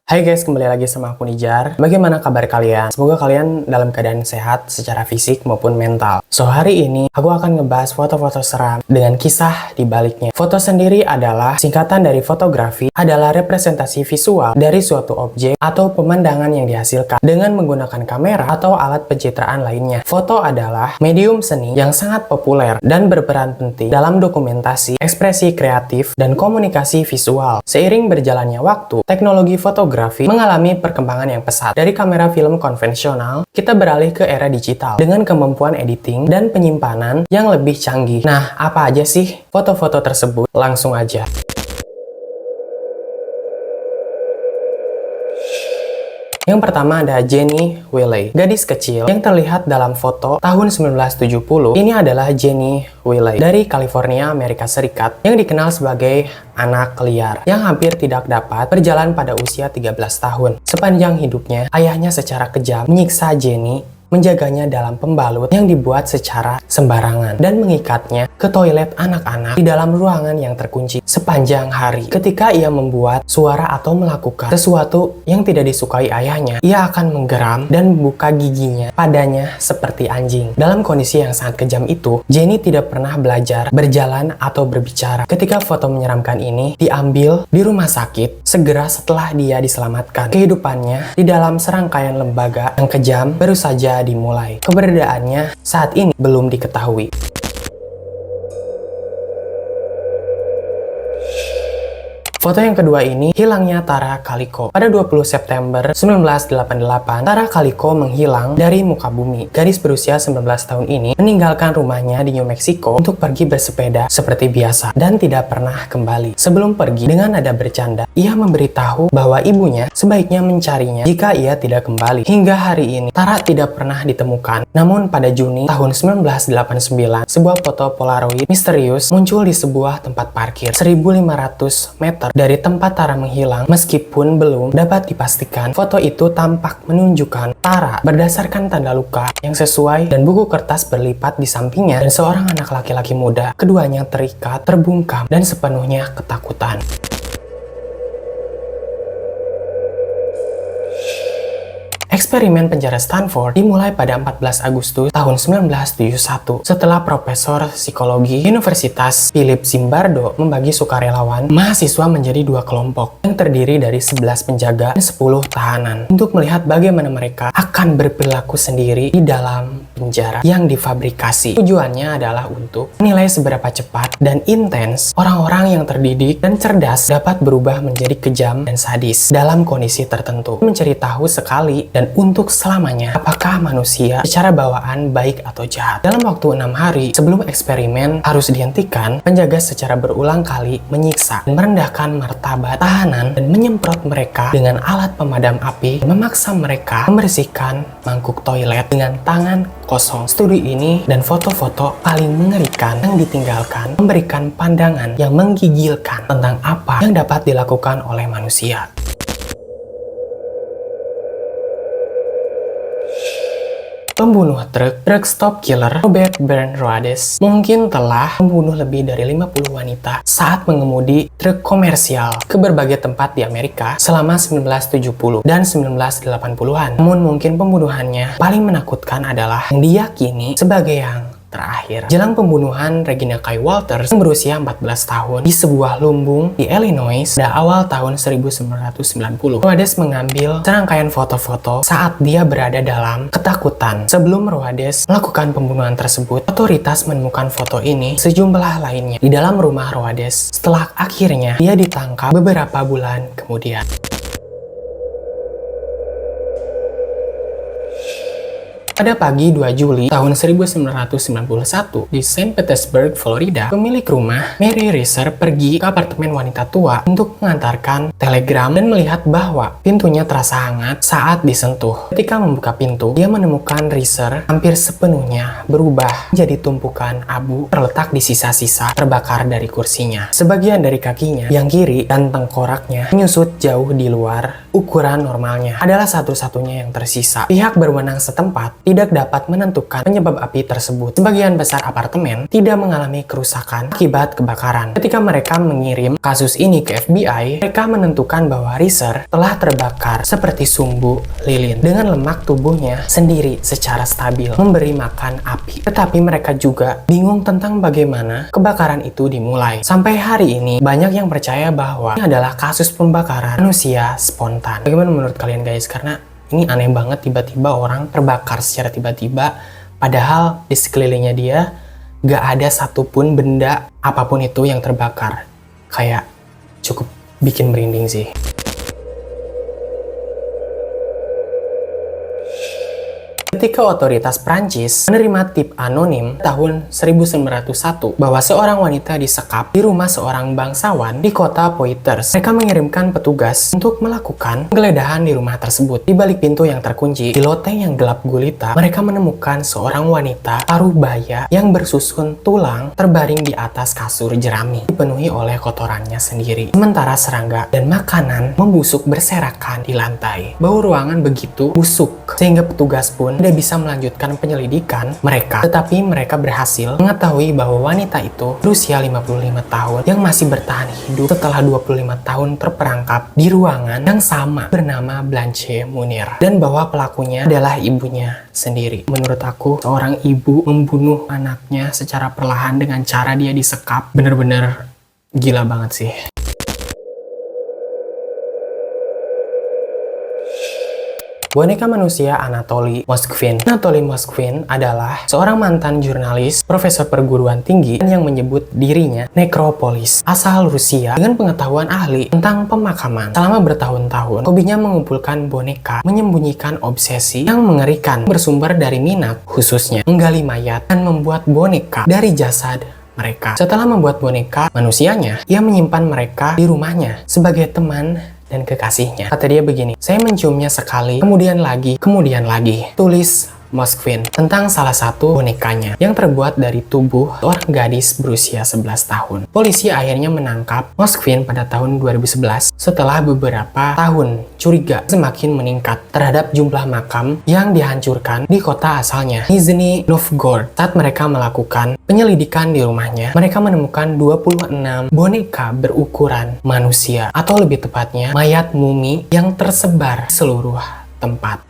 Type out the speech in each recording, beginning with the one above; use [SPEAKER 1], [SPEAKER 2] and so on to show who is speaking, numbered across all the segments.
[SPEAKER 1] Hai guys, kembali lagi sama aku Nijar. Bagaimana kabar kalian? Semoga kalian dalam keadaan sehat secara fisik maupun mental. So, hari ini aku akan ngebahas foto-foto seram dengan kisah di baliknya. Foto sendiri adalah singkatan dari fotografi, adalah representasi visual dari suatu objek atau pemandangan yang dihasilkan dengan menggunakan kamera atau alat pencitraan lainnya. Foto adalah medium seni yang sangat populer dan berperan penting dalam dokumentasi, ekspresi kreatif, dan komunikasi visual. Seiring berjalannya waktu, teknologi fotografi mengalami perkembangan yang pesat. Dari kamera film konvensional, kita beralih ke era digital dengan kemampuan editing dan penyimpanan yang lebih canggih. Nah, apa aja sih foto-foto tersebut? Langsung aja. Yang pertama ada Jenny Willey, gadis kecil yang terlihat dalam foto tahun 1970. Ini adalah Jenny Willey dari California, Amerika Serikat, yang dikenal sebagai anak liar yang hampir tidak dapat berjalan pada usia 13 tahun. Sepanjang hidupnya, ayahnya secara kejam menyiksa Jenny, menjaganya dalam pembalut yang dibuat secara sembarangan dan mengikatnya ke toilet anak-anak di dalam ruangan yang terkunci sepanjang hari. Ketika ia membuat suara atau melakukan sesuatu yang tidak disukai ayahnya, ia akan menggeram dan membuka giginya padanya seperti anjing. Dalam kondisi yang sangat kejam itu, Jenny tidak pernah belajar berjalan atau berbicara. Ketika foto menyeramkan ini diambil di rumah sakit, segera setelah dia diselamatkan, kehidupannya di dalam serangkaian lembaga yang kejam baru saja dimulai. Keberadaannya saat ini belum diketahui. Foto yang kedua ini, hilangnya Tara Kaliko. Pada 20 September 1988, Tara Kaliko menghilang dari muka bumi. Gadis berusia 19 tahun ini meninggalkan rumahnya di New Mexico untuk pergi bersepeda seperti biasa dan tidak pernah kembali. Sebelum pergi, dengan nada bercanda, ia memberitahu bahwa ibunya sebaiknya mencarinya jika ia tidak kembali. Hingga hari ini, Tara tidak pernah ditemukan. Namun pada Juni tahun 1989, sebuah foto Polaroid misterius muncul di sebuah tempat parkir 1.500 meter dari tempat Tara menghilang. Meskipun belum dapat dipastikan, foto itu tampak menunjukkan Tara berdasarkan tanda luka yang sesuai dan buku kertas berlipat di sampingnya dan seorang anak laki-laki muda. Keduanya terikat, terbungkam, dan sepenuhnya ketakutan. Eksperimen penjara Stanford dimulai pada 14 Agustus tahun 1971 setelah Profesor Psikologi Universitas Philip Zimbardo membagi sukarelawan mahasiswa menjadi dua kelompok yang terdiri dari 11 penjaga dan 10 tahanan untuk melihat bagaimana mereka akan berperilaku sendiri di dalam penjara yang difabrikasi. Tujuannya adalah untuk menilai seberapa cepat dan intens orang-orang yang terdidik dan cerdas dapat berubah menjadi kejam dan sadis dalam kondisi tertentu. Mencari tahu sekali dan untuk selamanya apakah manusia secara bawaan baik atau jahat. Dalam waktu 6 hari sebelum eksperimen harus dihentikan, penjaga secara berulang kali menyiksa dan merendahkan martabat tahanan dan menyemprot mereka dengan alat pemadam api dan memaksa mereka membersihkan mangkuk toilet dengan tangan kosong. Studi ini dan foto-foto paling mengerikan yang ditinggalkan memberikan pandangan yang menggigilkan tentang apa yang dapat dilakukan oleh manusia. Pembunuh truk stop killer Robert Bernardes mungkin telah membunuh lebih dari 50 wanita saat mengemudi truk komersial ke berbagai tempat di Amerika selama 1970 dan 1980-an. Namun mungkin pembunuhannya paling menakutkan adalah yang diyakini sebagai yang terakhir. Jelang pembunuhan Regina Kay Walters yang berusia 14 tahun di sebuah lumbung di Illinois pada awal tahun 1990. Roades mengambil serangkaian foto-foto saat dia berada dalam ketakutan. Sebelum Roades melakukan pembunuhan tersebut, otoritas menemukan foto ini sejumlah lainnya di dalam rumah Roades setelah akhirnya dia ditangkap beberapa bulan kemudian. Pada pagi 2 Juli tahun 1991 di St. Petersburg, Florida, pemilik rumah Mary Reeser pergi ke apartemen wanita tua untuk mengantarkan telegram dan melihat bahwa pintunya terasa hangat saat disentuh. Ketika membuka pintu, dia menemukan Reeser hampir sepenuhnya berubah menjadi tumpukan abu terletak di sisa-sisa terbakar dari kursinya. Sebagian dari kakinya yang kiri dan tengkoraknya menyusut jauh di luar ukuran normalnya adalah satu-satunya yang tersisa. Pihak berwenang setempat tidak dapat menentukan penyebab api tersebut. Sebagian besar apartemen tidak mengalami kerusakan akibat kebakaran. Ketika mereka mengirim kasus ini ke FBI, mereka menentukan bahwa Reeser telah terbakar seperti sumbu lilin dengan lemak tubuhnya sendiri secara stabil memberi makan api. Tetapi mereka juga bingung tentang bagaimana kebakaran itu dimulai. Sampai hari ini banyak yang percaya bahwa ini adalah kasus pembakaran manusia spontan. Bagaimana menurut kalian guys? Karena ini aneh banget tiba-tiba orang terbakar secara tiba-tiba padahal di sekelilingnya dia gak ada satupun benda apapun itu yang terbakar. Kayak cukup bikin merinding sih. Ketika otoritas Prancis menerima tip anonim tahun 1901 bahwa seorang wanita disekap di rumah seorang bangsawan di kota Poitiers, mereka mengirimkan petugas untuk melakukan penggeledahan di rumah tersebut. Di balik pintu yang terkunci, di loteng yang gelap gulita, mereka menemukan seorang wanita paruh baya yang bersusun tulang terbaring di atas kasur jerami, dipenuhi oleh kotorannya sendiri. Sementara serangga dan makanan membusuk berserakan di lantai. Bau ruangan begitu busuk sehingga petugas pun tidak bisa melanjutkan penyelidikan mereka, tetapi mereka berhasil mengetahui bahwa wanita itu berusia 55 tahun yang masih bertahan hidup setelah 25 tahun terperangkap di ruangan yang sama bernama Blanche Munir, dan bahwa pelakunya adalah ibunya sendiri. Menurut aku, seorang ibu membunuh anaknya secara perlahan dengan cara dia disekap bener-bener gila banget sih. Boneka manusia Anatoly Moskvin. Anatoly Moskvin adalah seorang mantan jurnalis, profesor perguruan tinggi, yang menyebut dirinya nekropolis, asal Rusia dengan pengetahuan ahli tentang pemakaman. Selama bertahun-tahun, hobinya mengumpulkan boneka, menyembunyikan obsesi yang mengerikan bersumber dari minat, khususnya menggali mayat dan membuat boneka dari jasad mereka. Setelah membuat boneka manusianya, ia menyimpan mereka di rumahnya sebagai teman dan kekasihnya. Kata dia begini, "Saya menciumnya sekali, kemudian lagi, tulis Moskvin tentang salah satu bonekanya yang terbuat dari tubuh seorang gadis berusia 11 tahun. Polisi akhirnya menangkap Moskvin pada tahun 2011 setelah beberapa tahun curiga semakin meningkat terhadap jumlah makam yang dihancurkan di kota asalnya, Nizhny Novgorod. Saat mereka melakukan penyelidikan di rumahnya, mereka menemukan 26 boneka berukuran manusia, atau lebih tepatnya mayat mumi yang tersebar di seluruh tempat.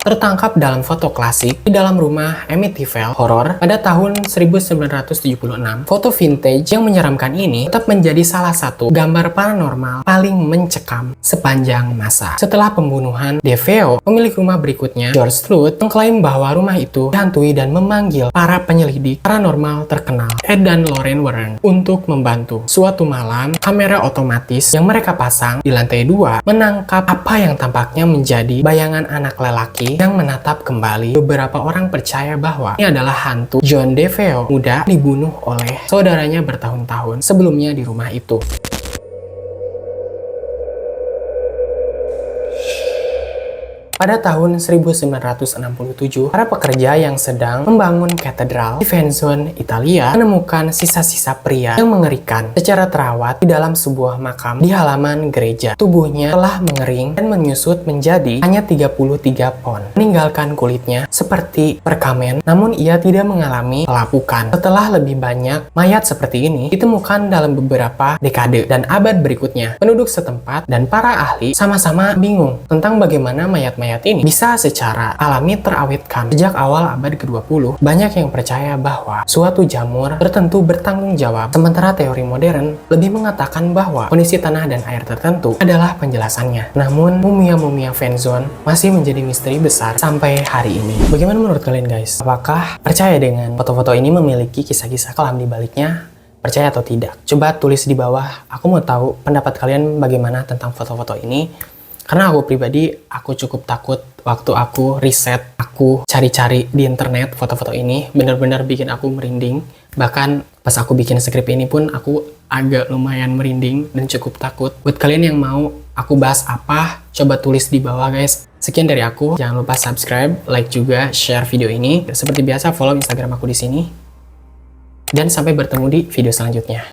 [SPEAKER 1] Tertangkap dalam foto klasik di dalam rumah Amityville Horror pada tahun 1976. Foto vintage yang menyeramkan ini tetap menjadi salah satu gambar paranormal paling mencekam sepanjang masa. Setelah pembunuhan DeFeo, pemilik rumah berikutnya, George Strutt, mengklaim bahwa rumah itu dihantui dan memanggil para penyelidik paranormal terkenal, Ed dan Lorraine Warren, untuk membantu. Suatu malam, kamera otomatis yang mereka pasang di lantai 2 menangkap apa yang tampaknya menjadi bayangan anak lelaki yang menatap kembali. Beberapa orang percaya bahwa ini adalah hantu John DeFeo muda dibunuh oleh saudaranya bertahun-tahun sebelumnya di rumah itu. Pada tahun 1967, para pekerja yang sedang membangun katedral di Venzone, Italia, menemukan sisa-sisa pria yang mengerikan secara terawat di dalam sebuah makam di halaman gereja. Tubuhnya telah mengering dan menyusut menjadi hanya 33 pon, meninggalkan kulitnya seperti perkamen, namun ia tidak mengalami pelapukan. Setelah lebih banyak mayat seperti ini ditemukan dalam beberapa dekade dan abad berikutnya, penduduk setempat dan para ahli sama-sama bingung tentang bagaimana mayat-mayat ini bisa secara alami terawetkan. Sejak awal abad ke-20, banyak yang percaya bahwa suatu jamur tertentu bertanggung jawab, sementara teori modern lebih mengatakan bahwa kondisi tanah dan air tertentu adalah penjelasannya. Namun, mumia-mumia Venzone masih menjadi misteri besar sampai hari ini. Bagaimana menurut kalian guys? Apakah percaya dengan foto-foto ini memiliki kisah-kisah kelam di baliknya? Percaya atau tidak? Coba tulis di bawah. Aku mau tahu pendapat kalian bagaimana tentang foto-foto ini. Karena aku pribadi, aku cukup takut waktu aku riset, aku cari-cari di internet foto-foto ini, benar-benar bikin aku merinding. Bahkan pas aku bikin skrip ini pun aku agak lumayan merinding dan cukup takut. Buat kalian yang mau aku bahas apa, coba tulis di bawah guys. Sekian dari aku, jangan lupa subscribe, like juga, share video ini. Seperti biasa, follow Instagram aku di sini. Dan sampai bertemu di video selanjutnya.